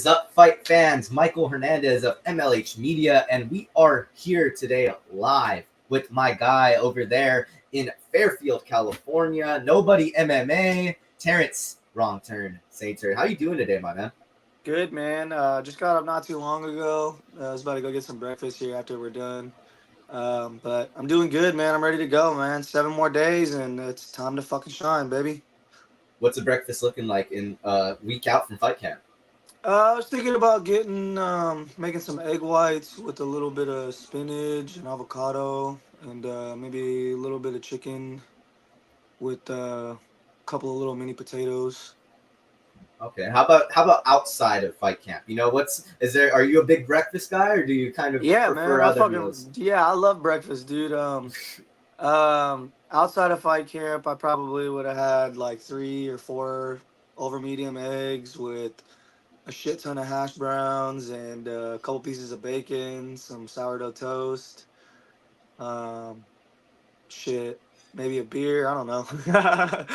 up, fight fans? Michael Hernandez of MLH Media, and we are here today live with my guy over there in Fairfield, California. Nobody MMA, Terrance Saeturn. How you doing today, my man? Good, man. Just got up not too long ago. I was about to go get some breakfast here after we're done. But I'm doing good, man. I'm ready to go, man. 7 more days, and it's time to fucking shine, baby. What's the breakfast looking like in week out from fight camp? I was thinking about making some egg whites with a little bit of spinach and avocado, and maybe a little bit of chicken with a couple of little mini potatoes. Okay. How about outside of fight camp? You know, are you a big breakfast guy or do you kind of Yeah, prefer man. I other meals? fucking yeah. I love breakfast, dude. Outside of fight camp, I probably would have had like 3 or 4 over medium eggs with a shit ton of hash browns and a couple pieces of bacon, some sourdough toast. Um, shit, maybe a beer. I don't know.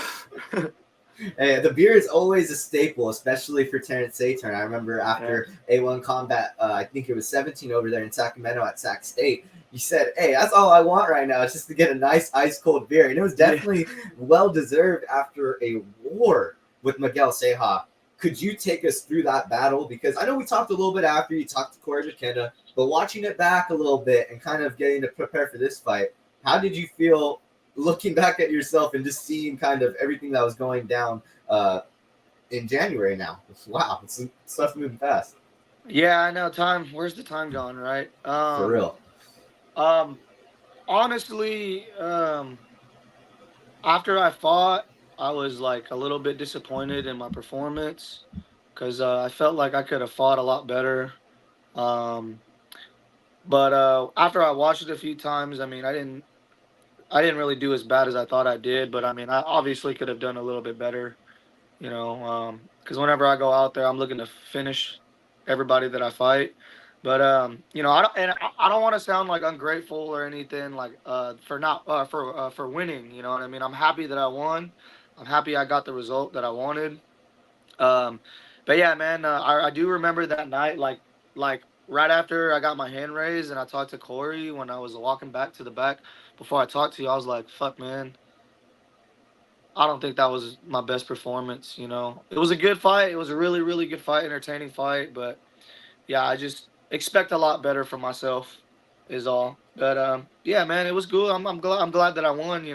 Hey, the beer is always a staple, especially for Terrance Saeturn. I remember Yeah. after A1 Combat, I think it was 17 over there in Sacramento at Sac State. You said, "Hey, that's all I want right now. It's just to get a nice ice cold beer," and it was Yeah. definitely well deserved after a war with Miguel Ceja. Could you take us through that battle? Because I know we talked a little bit after you talked to Corey McKenna, but watching it back a little bit and kind of getting to prepare for this fight, how did you feel looking back at yourself and just seeing kind of everything that was going down uh, in January now? Wow, stuff's moving fast. Yeah, I know. Time. Where's the time gone? Right. For real. Um. Honestly, after I fought, I was like a little bit disappointed in my performance because I felt like I could have fought a lot better. Um, but after I watched it a few times, I mean, I didn't really do as bad as I thought I did. But I mean, I obviously could have done a little bit better, because whenever I go out there, I'm looking to finish everybody that I fight. But I don't want to sound like ungrateful or anything like for not for winning. You know what I mean? I'm happy that I won. I'm happy I got the result that I wanted. Um, but yeah, man, I do remember that night, like right after I got my hand raised and I talked to Corey when I was walking back to the back. Before I talked to you, I was like, "Fuck, man, I don't think that was my best performance." It was a good fight. It was a really, really good fight, entertaining fight. But yeah, I just expect a lot better from myself, is all. But yeah, man, it was good. I'm glad that I won.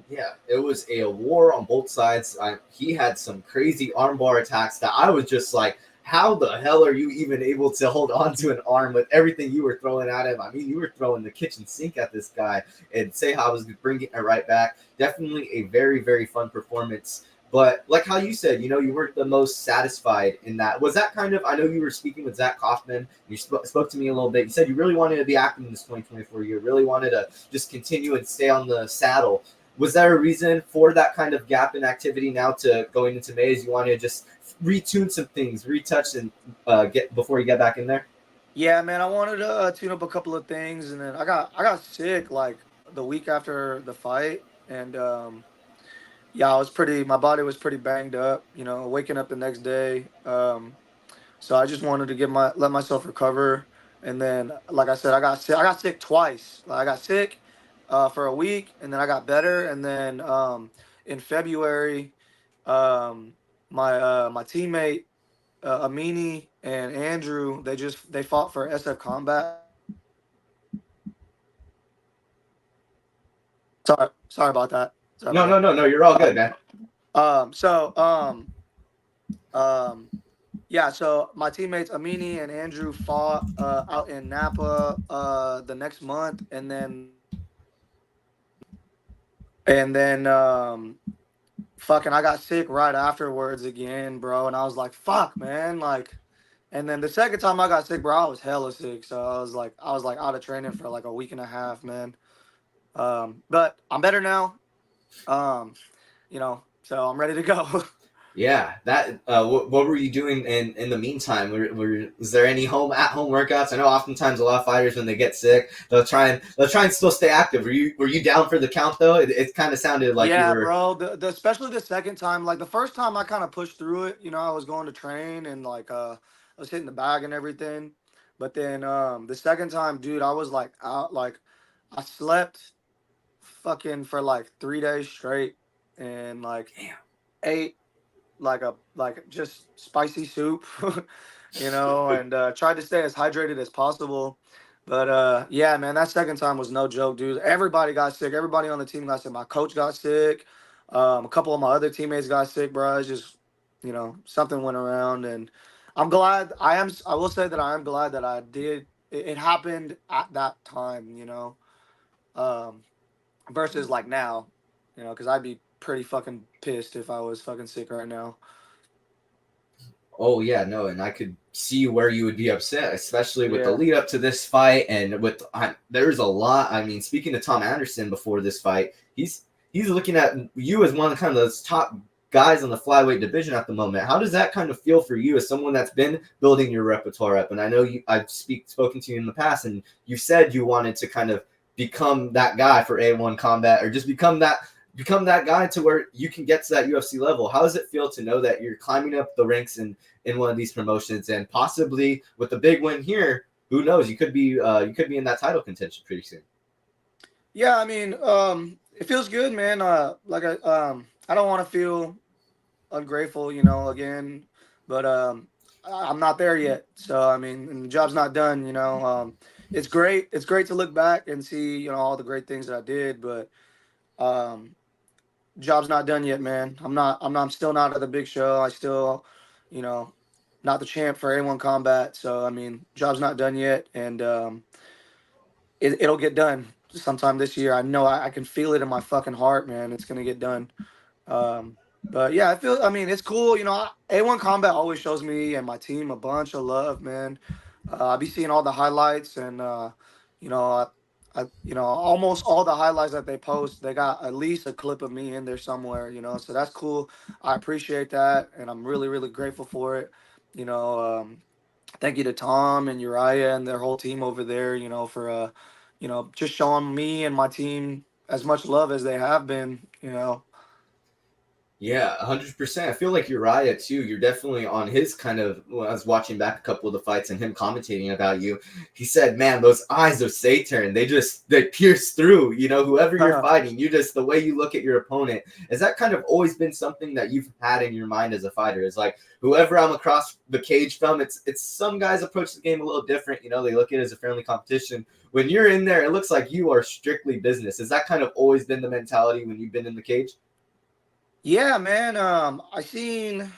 Yeah, it was a war on both sides. He had some crazy armbar attacks that I was just like, how the hell are you even able to hold on to an arm with everything you were throwing at him? I mean, you were throwing the kitchen sink at this guy, and Seha was bringing it right back. Definitely a very, very fun performance. But like how you said, you weren't the most satisfied in that. Was that kind of, I know you were speaking with Zach Kaufman. You spoke to me a little bit. You said you really wanted to be active in this 2024 year, really wanted to just continue and stay on the saddle. Was there a reason for that kind of gap in activity now to going into May? As you want to just retune some things, retouch, and get before you get back in there? Yeah, man, I wanted to tune up a couple of things, and then I got sick like the week after the fight, and yeah, I was pretty. My body was pretty banged up. Waking up the next day. So I just wanted to let myself recover, and then like I said, I got sick. I got sick twice. Like, I got sick for a week, and then I got better, and then in February, um, my teammate Amini and Andrew, they fought for SF Combat. Sorry about that. Sorry No, about no, that. no, no. You're all good, Um, man. so um, yeah, so my teammates Amini and Andrew fought out in Napa the next month, and then fucking I got sick right afterwards again, bro, and I was like, fuck, man, like. And then the second time I got sick, bro, I was hella sick. So I was like out of training for like a week and a half, man. But I'm better now. Um, so I'm ready to go. Yeah, that. What were you doing in the meantime? Was there any at home workouts? I know oftentimes a lot of fighters when they get sick, they'll try and still stay active. Were you down for the count though? It kind of sounded like you Yeah, were. bro. The especially the second time, like the first time, I kind of pushed through it. You know, I was going to train and like I was hitting the bag and everything. But then the second time, dude, I was like out. Like I slept fucking for like 3 days straight and like Damn. ate like just spicy soup, you know, and tried to stay as hydrated as possible. But yeah, man, that second time was no joke, dude. Everybody got sick. Everybody on the team got sick. My coach got sick. A couple of my other teammates got sick, bro. It's just, you know, something went around, and I'm glad. I will say that I am glad that I did. It happened at that time, you know, um, versus like now, you know, because I'd be pretty fucking pissed if I was fucking sick right now. Oh yeah, no, and I could see where you would be upset, especially with the Yeah. lead up to this fight, and there's a lot. I mean, speaking to Tom Anderson before this fight, he's looking at you as one of kind of those top guys in the flyweight division at the moment. How does that kind of feel for you as someone that's been building your repertoire up? And I know I've spoken to you in the past, and you said you wanted to kind of become that guy for A1 Combat, or just become that guy to where you can get to that UFC level. How does it feel to know that you're climbing up the ranks in one of these promotions, and possibly with a big win here, who knows? You could be in that title contention pretty soon. Yeah, I mean, it feels good, man. I don't want to feel ungrateful, you know, again, but I'm not there yet. So I mean, and the job's not done, you know. It's great. It's great to look back and see, you know, all the great things that I did, but um, job's not done yet, man. I'm still not at the big show. I still, you know, not the champ for A1 Combat. So I mean, job's not done yet, and it'll get done sometime this year. I know I can feel it in my fucking heart, man. It's gonna get done. Um, but yeah, I mean, it's cool. You know, A1 Combat always shows me and my team a bunch of love, man. I be seeing all the highlights, and you know, you know, almost all the highlights that they post, they got at least a clip of me in there somewhere. You know, so that's cool. I appreciate that, and I'm really, really grateful for it. You know, thank you to Tom and Uriah and their whole team over there. You know, for you know, just showing me and my team as much love as they have been. You know. Yeah, 100%. I feel like Uriah too. You're definitely on his kind of. When I was watching back a couple of the fights and him commentating about you, he said, "Man, those eyes of Saeturn, they pierce through. You know, whoever you're fighting, you just the way you look at your opponent. Has that kind of always been something that you've had in your mind as a fighter? Is like whoever I'm across the cage from, it's some guys approach the game a little different. You know, they look at it as a friendly competition. When you're in there, it looks like you are strictly business. Has that kind of always been the mentality when you've been in the cage? Yeah, man. I seen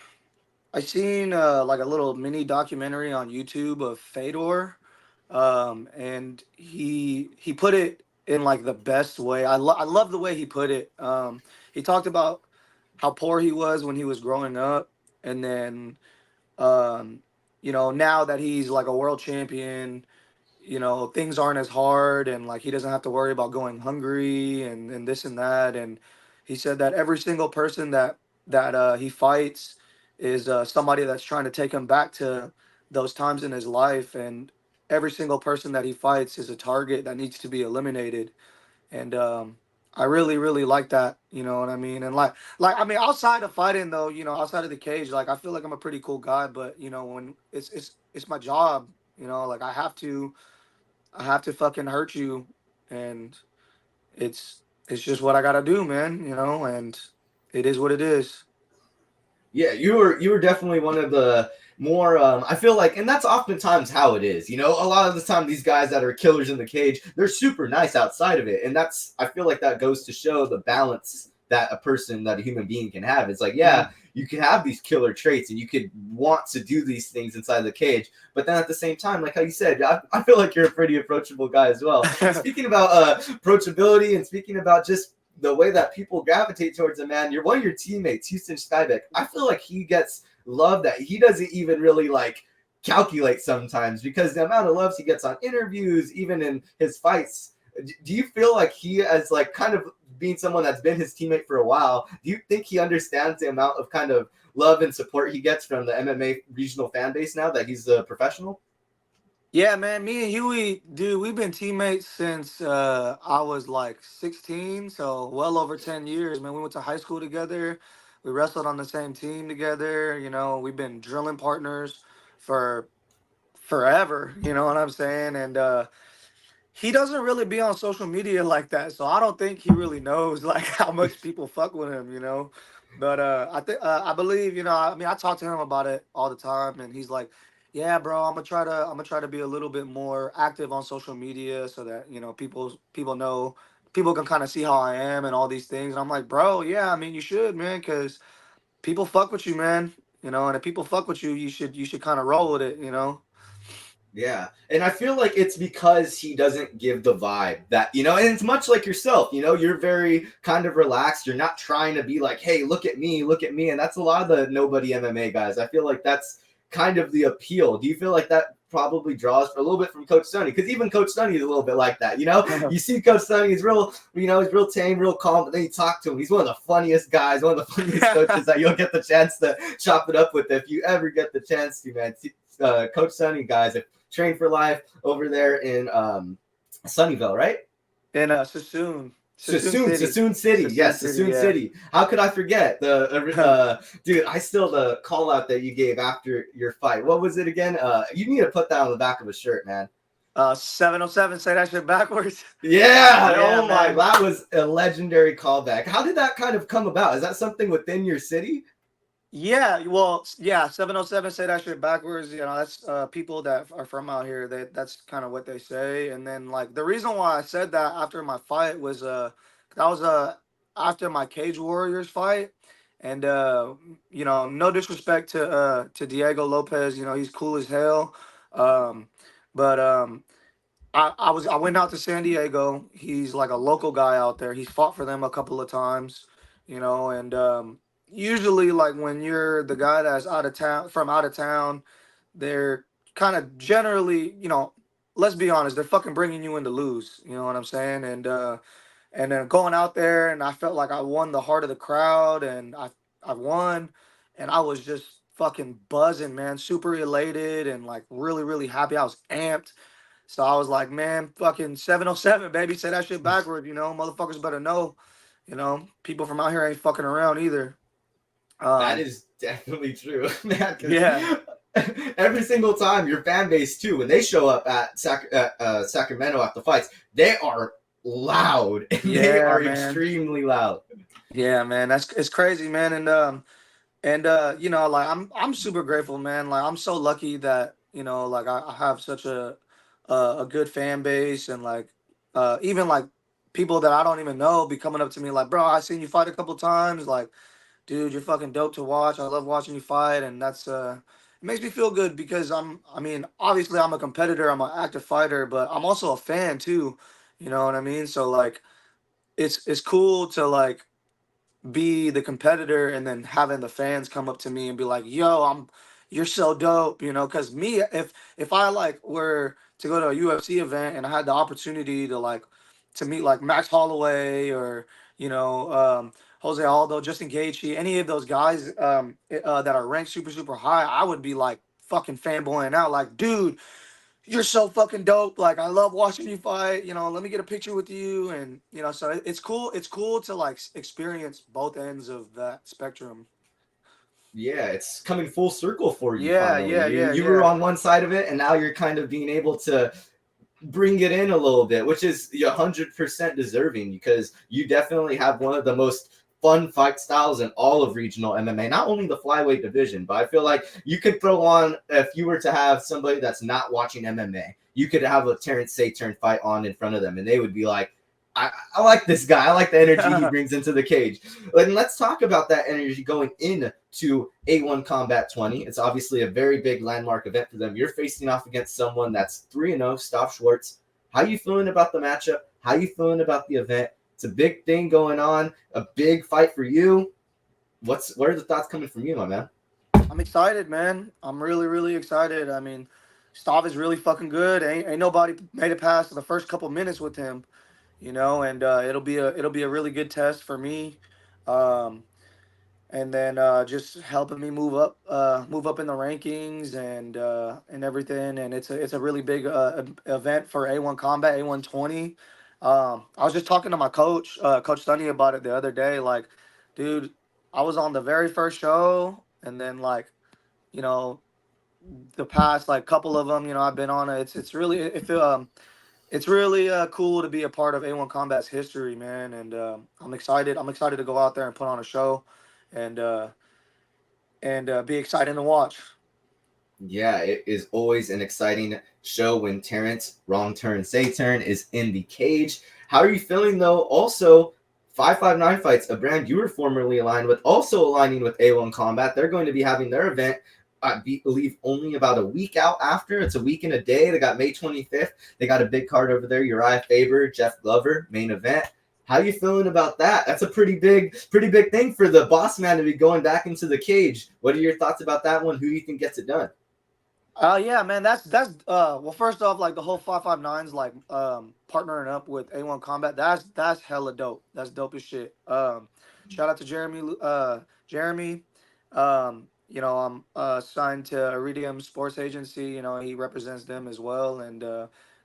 like a little mini documentary on YouTube of Fedor, and he put it in like the best way. I love the way he put it. He talked about how poor he was when he was growing up, and then um, you know, now that he's like a world champion, you know, things aren't as hard, and like he doesn't have to worry about going hungry and this and that. And he said that every single person that he fights is somebody that's trying to take him back to those times in his life, and every single person that he fights is a target that needs to be eliminated. And I really, really like that, you know what I mean? And like I mean, outside of fighting though, you know, outside of the cage, like I feel like I'm a pretty cool guy, but you know, when it's my job, you know, like I have to fucking hurt you, and it's just what I gotta do, man. You know, and it is what it is. Yeah, you were definitely one of the more I feel like, and that's oftentimes how it is. You know, a lot of the time these guys that are killers in the cage, they're super nice outside of it, and that's I feel like that goes to show the balance that a human being can have. It's like, Mhm. yeah, you can have these killer traits and you could want to do these things inside the cage, but then at the same time, like how you said, I feel like you're a pretty approachable guy as well. Speaking about approachability and speaking about just the way that people gravitate towards a man, you're one of your teammates, Houston Skybeck. I feel like he gets love that he doesn't even really like calculate sometimes because the amount of loves he gets on interviews, even in his fights. Do you feel like he, as like kind of being someone that's been his teammate for a while, do you think he understands the amount of kind of love and support he gets from the MMA regional fan base now that he's a professional? Yeah, man. Me and Huey, dude, we've been teammates since I was like 16, so well over 10 years, man. We went to high school together. We wrestled on the same team together. You know, we've been drilling partners for forever. You know what I'm saying? And he doesn't really be on social media like that, so I don't think he really knows like how much people fuck with him, you know. But I believe, you know, I mean, I talk to him about it all the time, and he's like, "Yeah, bro, I'm gonna try to be a little bit more active on social media so that you know people know, people can kind of see how I am and all these things." And I'm like, "Bro, yeah, I mean, you should, man, because people fuck with you, man, you know, and if people fuck with you, you should kind of roll with it, you know." Yeah. And I feel like it's because he doesn't give the vibe that, you know, and it's much like yourself, you know, you're very kind of relaxed. You're not trying to be like, hey, look at me, look at me. And that's a lot of the nobody MMA guys. I feel like that's kind of the appeal. Do you feel like that probably draws a little bit from Coach Sonny? Because even Coach Sonny is a little bit like that, you know? You see Coach Sonny, he's real, you know, he's real tame, real calm, but then you talk to him. He's one of the funniest guys, one of the funniest coaches that you'll get the chance to chop it up with if you ever get the chance to, man. Coach Sonny, guys, if Train for Life over there in Sunnyvale, right? In Sassoon, Sassoon City. Sassoon Yes, City, Sassoon yeah. City. How could I forget the dude? I still the call out that you gave after your fight. What was it again? You need to put that on the back of a shirt, man. 707, say that shit backwards. Yeah. Yeah, Oh my, man. that was a legendary callback. How did that kind of come about? Is that something within your city? Yeah, well, yeah, 707, say that shit backwards. You know, that's people that are from out here. That's kind of what they say. And then like the reason why I said that after my fight was that was after my Cage Warriors fight. And you know, no disrespect to Diego Lopez, you know, he's cool as hell. Um but I went out to San Diego. He's like a local guy out there. He's fought for them a couple of times, you know, and usually like when you're the guy that's out of town, they're kind of generally, you know, let's be honest, they're fucking bringing you in to lose, you know what I'm saying? And then going out there and I felt like I won the heart of the crowd and I won and I was just fucking buzzing, man, super elated and like really really happy. I was amped, so I was like, man, fucking 707, baby, say that shit backward, you know, motherfuckers better know, you know, people from out here ain't fucking around either. That Um, is definitely true, man. Because yeah, every single time your fan base too, when they show up at Sacramento at the fights, they are loud and they yeah, are man, extremely loud. yeah, man, that's it's crazy, man, and you know, like I'm super grateful, man. Like I'm so lucky that you know, like I have such a good fan base, and like even like people that I don't even know be coming up to me like, bro, I seen you fight a couple times, like dude, you're fucking dope to watch. I love watching you fight, and that's it makes me feel good because I mean, obviously I'm a competitor, I'm an active fighter, but I'm also a fan too. You know what I mean? So like, it's cool to like be the competitor and then having the fans come up to me and be like, "Yo, you're so dope," you know, cuz me if I like were to go to a UFC event and I had the opportunity to like to meet like Max Holloway or, you know, Jose Aldo, Justin Gaethje, any of those guys that are ranked super super high, I would be like fucking fanboying out like, "Dude, you're so fucking dope. Like I love watching you fight. You know, let me get a picture with you." And you know, so it's cool. It's cool to like experience both ends of that spectrum. Yeah, it's coming full circle for you Yeah, finally. yeah, You yeah, you were yeah. on one side of it, and now you're kind of being able to bring it in a little bit, which is 100% deserving because you definitely have one of the most fun fight styles in all of regional MMA, not only the flyweight division, but I feel like you could throw on, if you were to have somebody that's not watching MMA, you could have a Terrance Saeturn fight on in front of them, and they would be like, I like this guy. I like the energy he brings into the cage. And let's talk about that energy going into A1 Combat 20. It's obviously a very big landmark event for them. You're facing off against someone that's 3-0, Stev Schwartz. How you feeling about the matchup? How you feeling about the event? It's a big thing going on, a big fight for you. What are the thoughts coming from you, my man? I'm excited, man. I'm really, really excited. I mean, Stav is really fucking good. Ain't nobody made it past the first couple minutes with him, you know, and it'll be a really good test for me. Um, and then just helping me move up in the rankings and everything. And it's a really big event for A1 Combat, A120. I was just talking to my coach, Coach Sunny, about it the other day. Like, dude, I was on the very first show, and then like, you know, the past like couple of them, I've been on it. It's really it's really cool to be a part of A1 Combat's history, man. And I'm excited. I'm excited to go out there and put on a show, and be exciting to watch. Yeah, it is always an exciting show when Terrance Wrong Turn Saeturn is in the cage. How are you feeling though? Also, 559 Fights, a brand you were formerly aligned with, also aligning with A1 Combat. They're going to be having their event, I believe, only about a week out after. It's a week and a day. They got May 25th. They got a big card over there. Uriah Faber, Jeff Glover, main event. How you feeling about that? That's a pretty big thing for the boss man to be going back into the cage. What are your thoughts about that one? Who do you think gets it done? Yeah, man, well, first off, like the whole 559's like partnering up with A1 Combat. That's hella dope. That's dope as shit. Shout out to Jeremy. I'm signed to Iridium Sports Agency. He represents them as well. And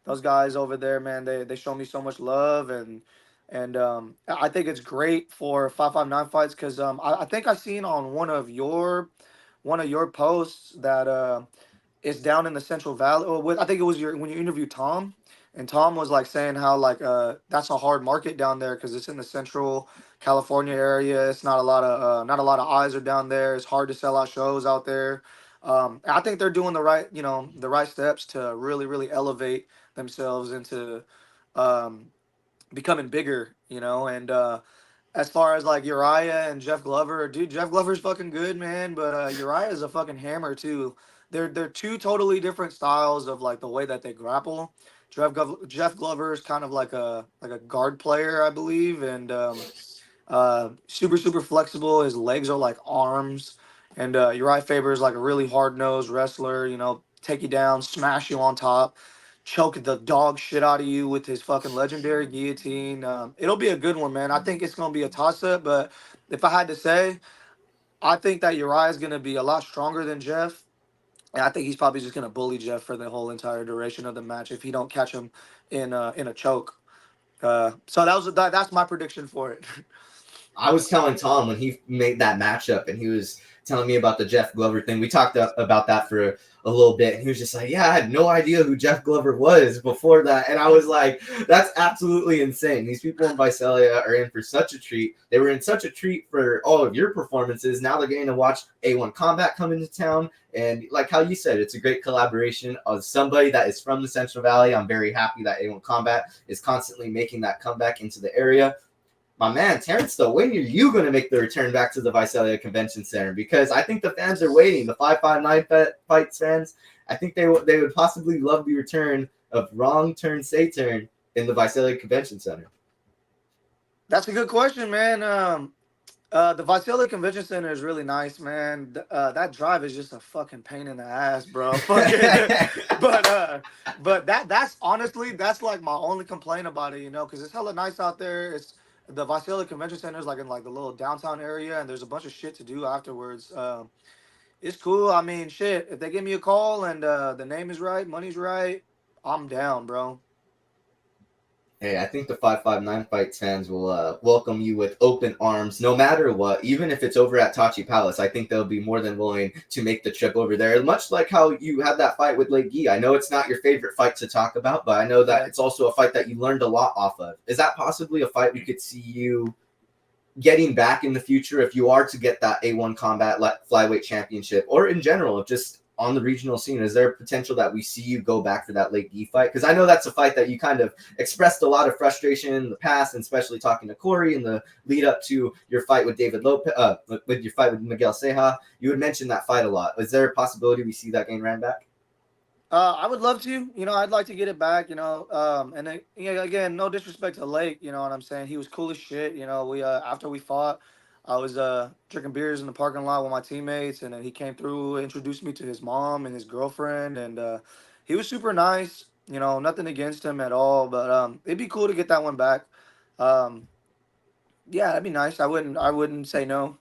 those guys over there, man, they show me so much love. And I think it's great for 559 fights because I think I seen on one of your posts that it's down in the Central Valley. Or I think it was when you interviewed Tom, and Tom was like saying how like that's a hard market down there because it's in the Central California area. It's not a lot of eyes are down there. It's hard to sell out shows out there. I think they're doing the right steps to really elevate themselves into um, becoming bigger. And as far as like Uriah and Jeff Glover, dude, Jeff Glover's fucking good, man. But Uriah is a fucking hammer too. They're two totally different styles of like the way that they grapple. Jeff Glover is kind of like a guard player, I believe, and super flexible. His legs are like arms, and Uriah Faber is like a really hard nosed wrestler. Take you down, smash you on top, choke the dog shit out of you with his fucking legendary guillotine. It'll be a good one, man. I think it's gonna be a toss up, but if I had to say, I think that Uriah is gonna be a lot stronger than Jeff. And I think he's probably just gonna bully Jeff for the whole entire duration of the match if he don't catch him in a choke. So that's my prediction for it. I was telling Tom when he made that matchup and he was telling me about the Jeff Glover thing. We talked about that for a little bit. And he was just like, yeah, I had no idea who Jeff Glover was before that. And I was like, that's absolutely insane. These people in Visalia are in for such a treat. They were in such a treat for all of your performances. Now they're getting to watch A1 Combat come into town. And like how you said, it's a great collaboration of somebody that is from the Central Valley. I'm very happy that A1 Combat is constantly making that comeback into the area. My man, Terrance, though, when are you going to make the return back to the Visalia Convention Center? Because I think the fans are waiting. The 559 Fights fans, I think they would possibly love the return of Wrong Turn Saeturn in the Visalia Convention Center. That's a good question, man. The Visalia Convention Center is really nice, man. That drive is just a fucking pain in the ass, bro. Fucking, but that's honestly that's like my only complaint about it, because it's hella nice out there. It's the Visalia Convention Center is like in like the little downtown area, and there's a bunch of shit to do afterwards. It's cool. I mean, shit. If they give me a call and the name is right, money's right, I'm down, bro. Hey, I think the 559 Fights fans will welcome you with open arms no matter what, even if it's over at Tachi Palace. I think they'll be more than willing to make the trip over there, much like how you had that fight with Lake Gee. I know it's not your favorite fight to talk about, but I know that it's also a fight that you learned a lot off of. Is that possibly a fight we could see you getting back in the future if you are to get that A1 Combat Flyweight Championship, or in general, just on the regional scene? Is there potential that we see you go back for that Lake Gee fight? Because I know that's a fight that you kind of expressed a lot of frustration in the past, and especially talking to Corey in the lead up to your fight with David Lopez, with your fight with Miguel Ceja. You would mention that fight a lot. Is there a possibility we see that game ran back? I would love to. I'd like to get it back. And then, again, no disrespect to Lake. You know what I'm saying? He was cool as shit. We after we fought, I was drinking beers in the parking lot with my teammates, and then he came through, introduced me to his mom and his girlfriend, and he was super nice. Nothing against him at all, but it'd be cool to get that one back. Um, yeah, that'd be nice. I wouldn't say no.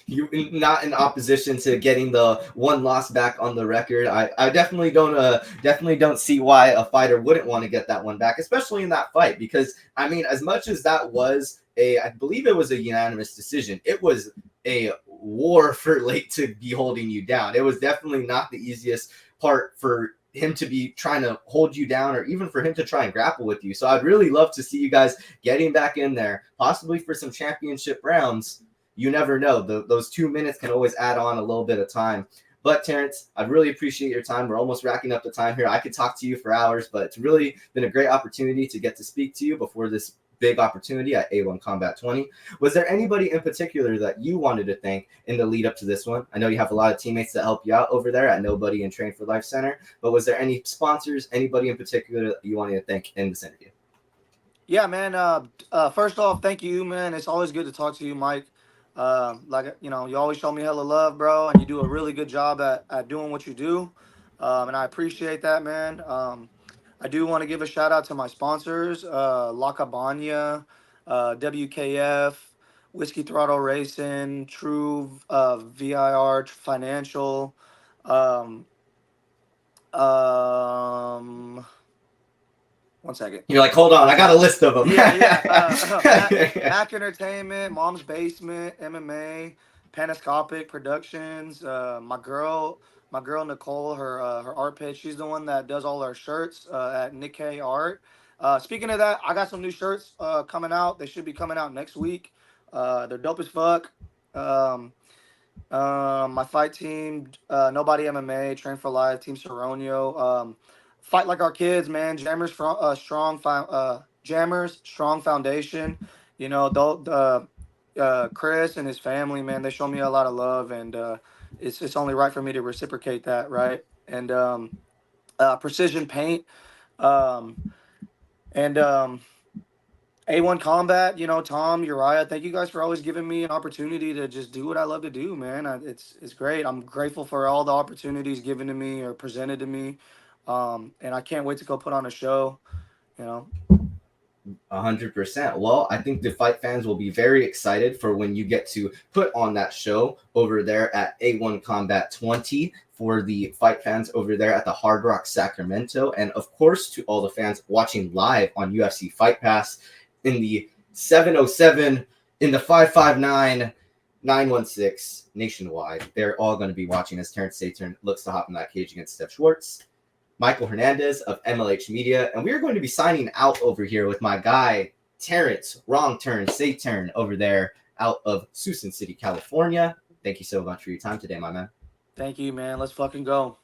You not in opposition to getting the one loss back on the record. I definitely don't see why a fighter wouldn't want to get that one back, especially in that fight, because I mean, as much as that was I believe it was a unanimous decision, it was a war for Late to be holding you down. It was definitely not the easiest part for him to be trying to hold you down, or even for him to try and grapple with you. So I'd really love to see you guys getting back in there, possibly for some championship rounds. You never know. Those 2 minutes can always add on a little bit of time. But Terrance, I really appreciate your time. We're almost racking up the time here. I could talk to you for hours, but it's really been a great opportunity to get to speak to you before this big opportunity at A1 Combat 20. Was there anybody in particular that you wanted to thank in the lead up to this one? I know you have a lot of teammates that help you out over there at Nobody and Train for Life Center, but was there any sponsors, anybody in particular that you wanted to thank in this interview? Yeah, man. First off, thank you, man. It's always good to talk to you, Mike. Like, you know, you always show me hella love, bro, and you do a really good job at doing what you do. And I appreciate that, man. I do want to give a shout out to my sponsors, La Cabana, WKF, Whiskey Throttle Racing, True VIR Financial, um, um, one second. You're like, hold on, I got a list of them. Mac Entertainment, Mom's Basement, MMA, Panoscopic Productions. My girl Nicole, her art page. She's the one that does all our shirts at Nikkei Art. Speaking of that, I got some new shirts coming out. They should be coming out next week. They're dope as fuck. My fight team, Nobody MMA, Train for Life, Team Seronio. Fight like our kids, man. Jammers, strong foundation. You know, Chris and his family, man, they show me a lot of love, and it's only right for me to reciprocate that, right? And Precision Paint, and A1 Combat, you know, Tom, Uriah, thank you guys for always giving me an opportunity to just do what I love to do, man. It's great. I'm grateful for all the opportunities given to me or presented to me. And I can't wait to go put on a show, you know. 100%. Well, I think the fight fans will be very excited for when you get to put on that show over there at A1 Combat 20 for the fight fans over there at the Hard Rock Sacramento. And of course, to all the fans watching live on UFC Fight Pass in the 707, in the 559, 916 nationwide. They're all going to be watching as Terrance Saeturn looks to hop in that cage against Stev Schwartz. Michael Hernandez of MLH Media, and we are going to be signing out over here with my guy, Terrance Wrong Turn Saeturn over there out of Susan City, California. Thank you so much for your time today, my man. Thank you, man. Let's fucking go.